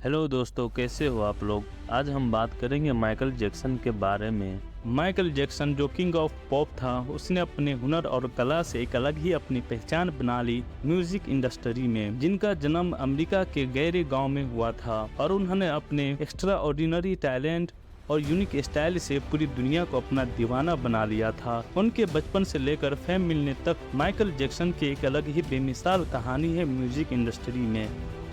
Hello दोस्तों, कैसे हो आप लोग। आज हम बात करेंगे माइकल जैक्सन के बारे में। माइकल जैक्सन जो किंग ऑफ पॉप था, उसने अपने हुनर और कला से एक अलग ही अपनी पहचान बना ली म्यूजिक इंडस्ट्री में। जिनका जन्म अमेरिका के गहरे गांव में हुआ था और उन्होंने अपने एक्स्ट्रा ऑर्डिनरी टैलेंट और यूनिक स्टाइल से पूरी दुनिया को अपना दीवाना बना लिया था। उनके बचपन से लेकर फेम मिलने तक माइकल जैक्सन की एक अलग ही बेमिसाल कहानी है म्यूजिक इंडस्ट्री में,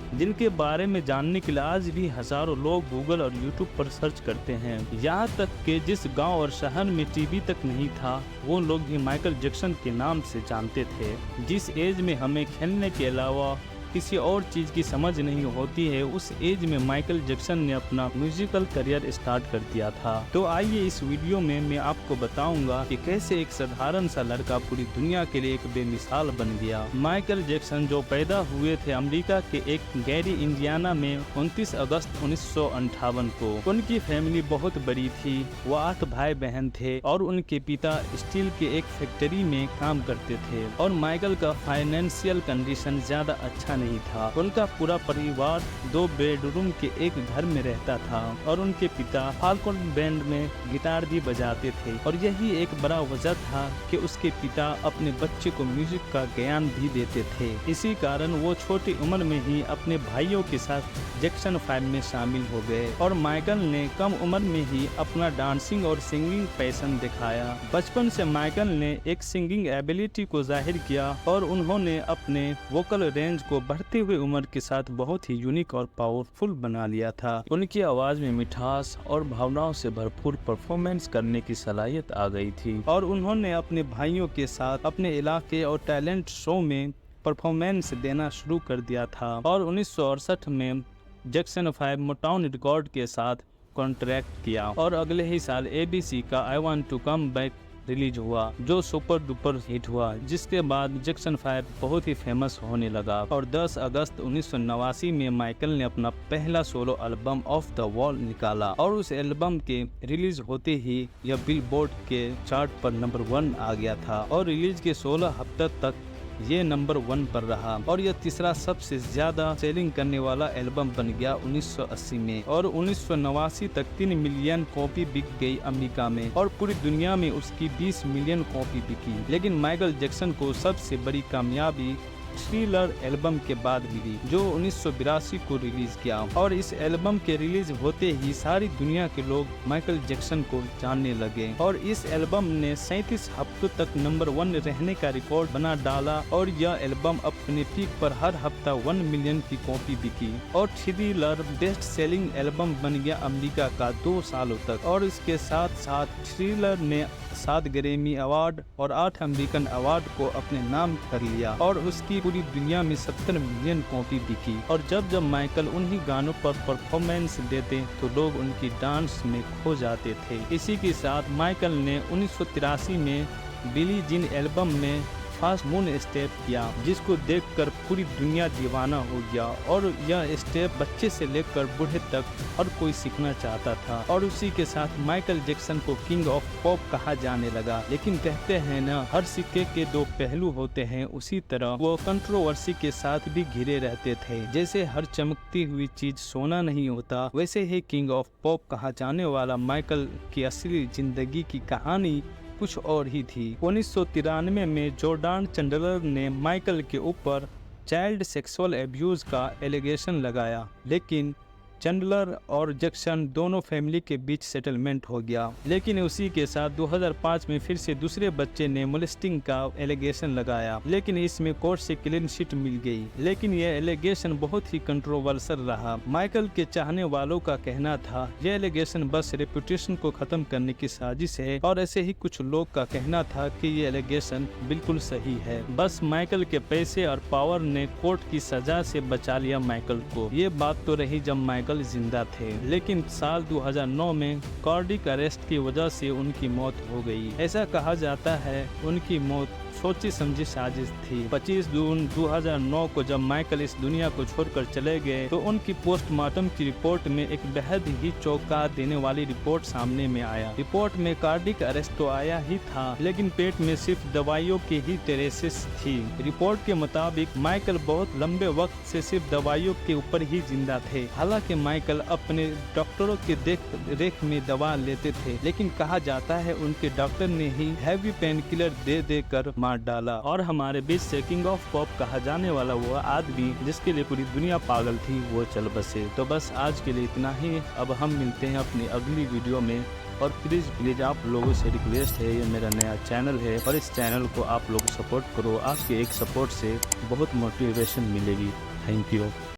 जिनके बारे में जानने के लिए आज भी हजारों लोग गूगल और यूट्यूब पर सर्च करते हैं। यहाँ तक कि जिस गांव और शहर में टीवी तक नहीं था, वो लोग भी माइकल जैक्सन के नाम से जानते थे। जिस एज में हमें खेलने के अलावा किसी और चीज की समझ नहीं होती है, उस एज में माइकल जैक्सन ने अपना म्यूजिकल करियर स्टार्ट कर दिया था। तो आइए इस वीडियो में मैं आपको बताऊंगा कि कैसे एक साधारण सा लड़का पूरी दुनिया के लिए एक बेमिसाल बन गया। माइकल जैक्सन जो पैदा हुए थे अमेरिका के एक गैरी इंडियाना में 29 अगस्त 1958 को। उनकी फैमिली बहुत बड़ी थी, वो 8 भाई बहन थे और उनके पिता स्टील के एक फैक्ट्री में काम करते थे और माइकल का फाइनेंशियल कंडीशन ज्यादा अच्छा नहीं था। उनका पूरा परिवार 2 बेडरूम के एक घर में रहता था और उनके पिता फाल्कन बैंड में गिटार भी बजाते थे और यही एक बड़ा वजह था कि उसके पिता अपने बच्चे को म्यूजिक का ज्ञान भी देते थे। इसी कारण वो छोटी उम्र में ही अपने भाइयों के साथ जैक्सन 5 में शामिल हो गए और माइकल ने कम उम्र में ही अपना डांसिंग और सिंगिंग पैशन दिखाया। बचपन से माइकल ने एक सिंगिंग एबिलिटी को जाहिर किया और उन्होंने अपने वोकल रेंज को बढ़ती हुई उम्र के साथ बहुत ही यूनिक और पावरफुल बना लिया था। उनकी आवाज में मिठास और भावनाओं से भरपूर परफॉर्मेंस करने की सलाहियत आ गई थी और उन्होंने अपने भाइयों के साथ अपने इलाके और टैलेंट शो में परफॉर्मेंस देना शुरू कर दिया था और 1968 में जैक्सन 5 मोटाउन रिकॉर्ड के साथ कॉन्ट्रैक्ट किया और अगले ही साल ABC का I want to come back रिलीज हुआ, जो सुपर डुपर हिट हुआ। जिसके बाद जैक्सन 5 बहुत ही फेमस होने लगा और 10 अगस्त 1989 में माइकल ने अपना पहला solo album of the wall निकाला और उस एल्बम के रिलीज होते ही यह बिलबोर्ड के चार्ट पर नंबर 1 आ गया था और रिलीज के 16 हफ्ते तक ये नंबर 1 पर रहा और यह तीसरा सबसे ज्यादा सेलिंग करने वाला एल्बम बन गया 1980 में और 1989 तक 3 मिलियन कॉपी बिक गई अमेरिका में और पूरी दुनिया में उसकी 20 मिलियन कॉपी बिकी। लेकिन माइकल जैक्सन को सबसे बड़ी कामयाबी थ्रिलर एल्बम के बाद मिली, जो 1982 को रिलीज किया और इस एल्बम के रिलीज होते ही सारी दुनिया के लोग माइकल जैक्सन को जानने लगे और इस एल्बम ने 37 हफ्तों तक नंबर 1 रहने का रिकॉर्ड बना डाला और यह एल्बम अपने पीक पर हर हफ्ता 1 मिलियन की कॉपी बिकी और थ्रिलर बेस्ट सेलिंग एल्बम बन गया अमेरिका का 2 सालों तक और इसके साथ साथ थ्रिलर ने 7 ग्रैमी अवार्ड और 8 अमेरिकन अवार्ड को अपने नाम कर लिया और उसकी पूरी दुनिया में 70 मिलियन कॉपी बिकी। और जब जब माइकल उन्हीं गानों पर परफॉर्मेंस देते तो लोग उनकी डांस में खो जाते थे। इसी के साथ माइकल ने 1983 में बिली जीन एल्बम में फास्ट मून स्टेप किया, जिसको देखकर पूरी दुनिया दीवाना हो गया और यह स्टेप बच्चे से लेकर बूढ़े तक हर कोई सीखना चाहता था और उसी के साथ माइकल जैक्सन को किंग ऑफ पॉप कहा जाने लगा। लेकिन कहते हैं ना, हर सिक्के के 2 पहलू होते हैं, उसी तरह वो कंट्रोवर्सी के साथ भी घिरे रहते थे। जैसे हर चमकती हुई चीज सोना नहीं होता, वैसे ही किंग ऑफ पॉप कहा जाने वाला माइकल की असली जिंदगी की कहानी कुछ और ही थी। 1993 में जॉर्डन चैंडलर ने माइकल के ऊपर चाइल्ड सेक्सुअल एब्यूज का एलिगेशन लगाया, लेकिन चैंडलर और जैक्सन दोनों फैमिली के बीच सेटलमेंट हो गया। लेकिन उसी के साथ 2005 में फिर से दूसरे बच्चे ने मोलेस्टिंग का एलिगेशन लगाया, लेकिन इसमें कोर्ट से क्लीन चिट मिल गई। लेकिन यह एलिगेशन बहुत ही कंट्रोवर्शियल रहा। माइकल के चाहने वालों का कहना था यह एलिगेशन बस रेपुटेशन को खत्म करने की साजिश है और ऐसे ही कुछ लोग का कहना था कि ये एलिगेशन बिल्कुल सही है। बस माइकल के पैसे और पावर ने कोर्ट की सजा से बचा लिया माइकल को। ये बात तो रही जब माइकल जिंदा थे, लेकिन साल 2009 में कार्डियक अरेस्ट की वजह से उनकी मौत हो गई। ऐसा कहा जाता है उनकी मौत सोची समझी साजिश थी। 25 जून 2009 को जब माइकल इस दुनिया को छोड़कर चले गए तो उनकी पोस्टमार्टम की रिपोर्ट में एक बेहद ही चौंका देने वाली रिपोर्ट सामने में आया। रिपोर्ट में कार्डिक अरेस्ट तो आया ही था, लेकिन पेट में सिर्फ दवाइयों की ही ट्रेसेस थी। रिपोर्ट के मुताबिक माइकल बहुत लंबे वक्त से सिर्फ दवाइयों के ऊपर ही जिंदा थे। हालांकि माइकल अपने डॉक्टरों के देख रेख में दवा लेते थे, लेकिन कहा जाता है उनके डॉक्टर ने ही हैवी पेन किलर दे कर मार डाला। और हमारे बीच से किंग ऑफ पॉप कहा जाने वाला वो आदमी जिसके लिए पूरी दुनिया पागल थी, वो चल बसे। तो बस आज के लिए इतना ही। अब हम मिलते हैं अपनी अगली वीडियो में। और प्लीज़ आप लोगों से रिक्वेस्ट है, ये मेरा नया चैनल है और इस चैनल को आप लोग सपोर्ट करो। आपके एक सपोर्ट से बहुत मोटिवेशन मिलेगी। Thank you.